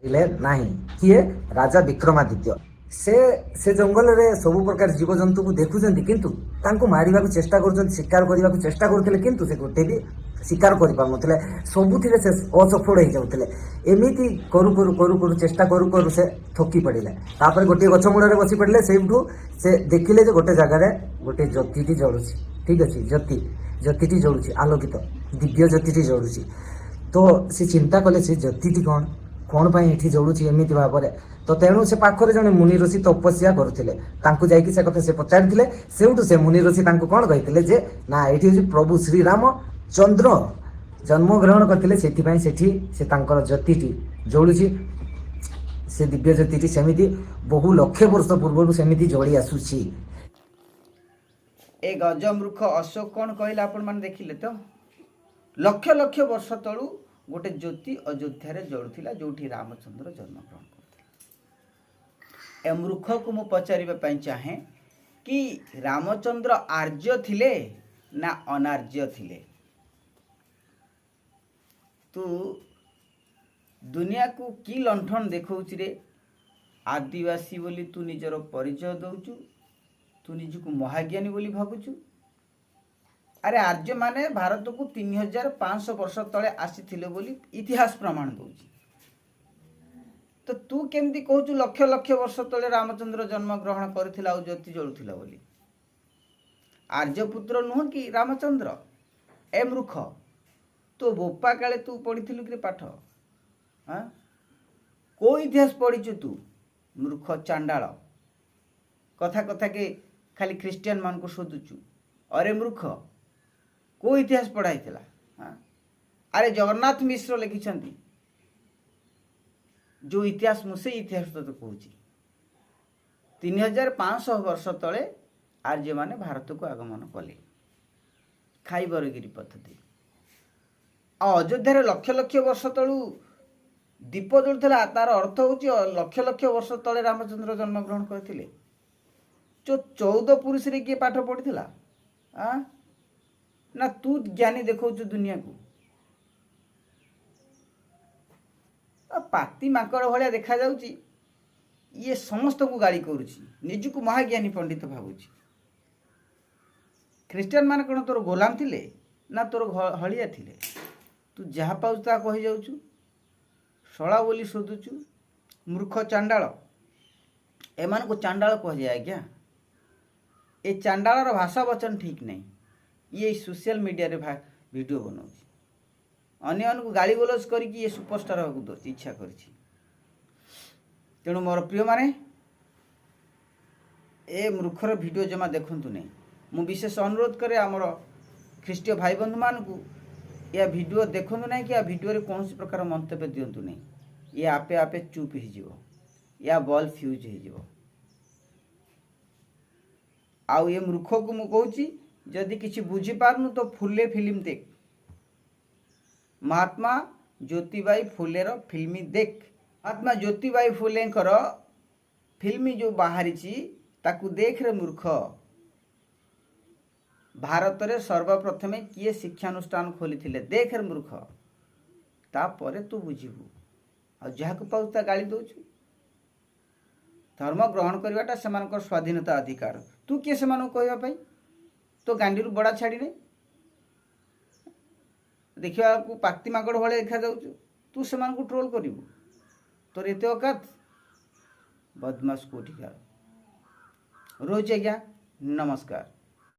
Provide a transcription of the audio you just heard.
ନାହିଁ କିଏ ରାଜା ବିକ୍ରମାଦିତ୍ୟ। ସେ ସେ ଜଙ୍ଗଲରେ ସବୁ ପ୍ରକାର ଜୀବଜନ୍ତୁକୁ ଦେଖୁଛନ୍ତି କିନ୍ତୁ ତାଙ୍କୁ ମାରିବାକୁ ଚେଷ୍ଟା କରୁଛନ୍ତି, ଶିକାର କରିବାକୁ ଚେଷ୍ଟା କରୁଥିଲେ କିନ୍ତୁ ସେ ଗୋଟେ ବି ଶିକାର କରିପାରୁନଥିଲେ, ସବୁଥିରେ ସେ ଅସଫଳ ହେଇଯାଉଥିଲେ। ଏମିତି କରୁ କରୁ କରୁ କରୁ ଚେଷ୍ଟା କରୁ କରୁ ସେ ଥକି ପଡ଼ିଲେ। ତାପରେ ଗୋଟିଏ ଗଛ ମୂଳରେ ବସି ପଡ଼ିଲେ। ସେଇଠୁ ସେ ଦେଖିଲେ ଯେ ଗୋଟେ ଜାଗାରେ ଗୋଟେ ଜ୍ୟୋତିଟି ଜଳୁଛି। ଠିକ୍ ଅଛି, ଜ୍ୟୋତିଟି ଜଳୁଛି, ଆଲୋକିତ ଦିବ୍ୟ ଜ୍ୟୋତିଟି ଜଳୁଛି। ତ ସେ ଚିନ୍ତା କଲେ ସେ ଜ୍ୟୋତିଟି କ'ଣ ପାଇଁ ଏଠି ଜଳୁଛି ଏମିତି ଭାବରେ। ତ ତେଣୁ ସେ ପାଖରେ ଜଣେ ମୁନି ଋଷି ତପସ୍ୟା କରୁଥିଲେ, ତାଙ୍କୁ ଯାଇକି ସେ କଥା ସେ ପଚାରିଥିଲେ। ସେଇଠୁ ସେ ମୁନି ଋଷି ତାଙ୍କୁ କ'ଣ କହିଥିଲେ ଯେ ନା ଏଇଠି ହେଉଛି ପ୍ରଭୁ ଶ୍ରୀରାମ ଚନ୍ଦ୍ର ଜନ୍ମଗ୍ରହଣ କରିଥିଲେ, ସେଥିପାଇଁ ସେଠି ସେ ତାଙ୍କର ଜ୍ୟୋତିଟି ଜଳୁଛି। ସେ ଦିବ୍ୟ ଜ୍ୟୋତିଟି ସେମିତି ବହୁ ଲକ୍ଷ ବର୍ଷ ପୂର୍ବରୁ ସେମିତି ଜଳି ଆସୁଛି। ଏ ଗଜମୃଖ ଅଶୋକ କ'ଣ କହିଲେ ଆପଣମାନେ ଦେଖିଲେ ତ? ଲକ୍ଷ ଲକ୍ଷ ବର୍ଷ ତଳୁ ଗୋଟେ ଜ୍ୟୋତି ଅଯୋଧ୍ୟାରେ ଜଳୁଥିଲା ଯେଉଁଠି ରାମଚନ୍ଦ୍ର ଜନ୍ମଗ୍ରହଣ କରୁଥିଲେ। ଏ ମୃଖକୁ ମୁଁ ପଚାରିବା ପାଇଁ ଚାହେଁ କି ରାମଚନ୍ଦ୍ର ଆର୍ଯ୍ୟ ଥିଲେ ନା ଅନାର୍ଯ୍ୟ ଥିଲେ? ତୁ ଦୁନିଆକୁ କି ଲଣ୍ଠନ ଦେଖାଉଛି ରେ? ଆଦିବାସୀ ବୋଲି ତୁ ନିଜର ପରିଚୟ ଦେଉଛୁ, ତୁ ନିଜକୁ ମହାଜ୍ଞାନୀ ବୋଲି ଭାବୁଛୁ। ଆରେ ଆର୍ଯ୍ୟମାନେ ଭାରତକୁ 3500 ବର୍ଷ ତଳେ ଆସିଥିଲେ ବୋଲି ଇତିହାସ ପ୍ରମାଣ ଦେଉଛି। ତ ତୁ କେମିତି କହୁଛୁ ଲକ୍ଷ ଲକ୍ଷ ବର୍ଷ ତଳେ ରାମଚନ୍ଦ୍ର ଜନ୍ମଗ୍ରହଣ କରିଥିଲା ଆଉ ଜ୍ୟୋତି ଜଳୁଥିଲା ବୋଲି? ଆର୍ଯ୍ୟପୁତ୍ର ନୁହଁ କି ରାମଚନ୍ଦ୍ର? ଏ ମୂର୍ଖ, ତୋ ବୋପା କାଳେ ତୁ ପଢ଼ିଥିଲୁ କି ପାଠ? କେଉଁ ଇତିହାସ ପଢ଼ିଛୁ ତୁ? ମୂର୍ଖ ଚାଣ୍ଡାଳ, କଥା କଥାକେ ଖାଲି ଖ୍ରୀଷ୍ଟିଆନ ମାନଙ୍କୁ ଶୋଧୁଛୁ। ଅରେ ମୂର୍ଖ, କେଉଁ ଇତିହାସ ପଢ଼ା ହେଇଥିଲା? ଆରେ ଜଗନ୍ନାଥ ମିଶ୍ର ଲେଖିଛନ୍ତି ଯେଉଁ ଇତିହାସ, ମୁଁ ସେଇ ଇତିହାସ ତତେ କହୁଛି। 3500 ବର୍ଷ ତଳେ ଆର୍ଯ୍ୟମାନେ ଭାରତକୁ ଆଗମନ କଲେ ଖାଇବରଗିରି ପଦ୍ଧତି। ଆଉ ଅଯୋଧ୍ୟାରେ ଲକ୍ଷ ଲକ୍ଷ ବର୍ଷ ତଳୁ ଦୀପ ଜଳୁଥିଲା, ତାର ଅର୍ଥ ହେଉଛି ଲକ୍ଷ ଲକ୍ଷ ବର୍ଷ ତଳେ ରାମଚନ୍ଦ୍ର ଜନ୍ମଗ୍ରହଣ କରିଥିଲେ। 14 ପୁରୁଷରେ କିଏ ପାଠ ପଢ଼ିଥିଲା? ନା ତୁ ଜ୍ଞାନୀ ଦେଖାଉଛୁ ଦୁନିଆକୁ? ପାତି ମାଙ୍କଡ଼ ଭଳିଆ ଦେଖାଯାଉଛି। ଇଏ ସମସ୍ତଙ୍କୁ ଗାଳି କରୁଛି, ନିଜକୁ ମହାଜ୍ଞାନୀ ପଣ୍ଡିତ ଭାବୁଛି। ଖ୍ରୀଷ୍ଟିଆନ ମାନେ କ'ଣ ତୋର ଗୋଲାମ ଥିଲେ ନା ତୋର ହଳିଆ ଥିଲେ? ତୁ ଯାହା ପାଉଛୁ ତାହା କହିଯାଉଛୁ, ଶଳା ବୋଲି ଶୋଧୁଛୁ। ମୂର୍ଖ ଚାଣ୍ଡାଳ, ଏମାନଙ୍କୁ ଚାଣ୍ଡାଳ କୁହାଯାଏ ଆଜ୍ଞା। ଏ ଚାଣ୍ଡାଳର ଭାଷା ବଚନ ଠିକ୍ ନାହିଁ। ଇଏ ସୋସିଆଲ ମିଡ଼ିଆରେ ଭିଡ଼ିଓ ବନାଉଛି, ଅନ୍ୟମାନଙ୍କୁ ଗାଳି ଗୋଲଜ କରିକି ଇଏ ସୁପରଷ୍ଟାର ହେବାକୁ ଇଚ୍ଛା କରିଛି। ତେଣୁ ମୋର ପ୍ରିୟମାନେ, ଏ ମୂର୍ଖର ଭିଡ଼ିଓ ଜମା ଦେଖନ୍ତୁ ନାହିଁ। ମୁଁ ବିଶେଷ ଅନୁରୋଧ କରେ ଆମର ଖ୍ରୀଷ୍ଟୀୟ ଭାଇ ବନ୍ଧୁମାନଙ୍କୁ, ଏହା ଭିଡ଼ିଓ ଦେଖନ୍ତୁ ନାହିଁ କି ଏହା ଭିଡ଼ିଓରେ କୌଣସି ପ୍ରକାର ମନ୍ତବ୍ୟ ଦିଅନ୍ତୁ ନାହିଁ। ଇଏ ଆପେ ଆପେ ଚୁପ୍ ହେଇଯିବ, ଏହା ବଲ୍ ଫ୍ୟୁଜ୍ ହେଇଯିବ। ଆଉ ଏ ମୂର୍ଖକୁ ମୁଁ କହୁଛି, ଯଦି କିଛି ବୁଝିପାରୁନୁ ତ ଫୁଲେ ଫିଲ୍ମ ଦେଖ, ମହାତ୍ମା ଜ୍ୟୋତିବାଇ ଫୁଲେର ଫିଲ୍ମ ଦେଖ। ମହାତ୍ମା ଜ୍ୟୋତିବାଇ ଫୁଲେଙ୍କର ଫିଲ୍ମ ଯେଉଁ ବାହାରିଛି ତାକୁ ଦେଖରେ ମୂର୍ଖ। ଭାରତରେ ସର୍ବପ୍ରଥମେ କିଏ ଶିକ୍ଷାନୁଷ୍ଠାନ ଖୋଲିଥିଲେ ଦେଖରେ ମୂର୍ଖ, ତାପରେ ତୁ ବୁଝିବୁ। ଆଉ ଯାହାକୁ ପାଉଛୁ ତା ଗାଳି ଦେଉଛୁ। ଧର୍ମ ଗ୍ରହଣ କରିବାଟା ସେମାନଙ୍କର ସ୍ୱାଧୀନତା ଅଧିକାର। ତୁ କିଏ ସେମାନଙ୍କୁ କହିବା ପାଇଁ? ତୋ ଗାଣ୍ଡିରୁ ବଡ଼ା ଛାଡ଼ିନେ ଦେଖିବାକୁ ପାତି ମାଙ୍କଡ଼ ଭଳିଆ ଦେଖାଯାଉଛୁ, ତୁ ସେମାନଙ୍କୁ ଟ୍ରୋଲ୍ କରିବୁ? ତୋର ଏତେ ଅକାତ? ବଦମାସ କୋଠିକାର। ରହୁଛି ଆଜ୍ଞା, ନମସ୍କାର।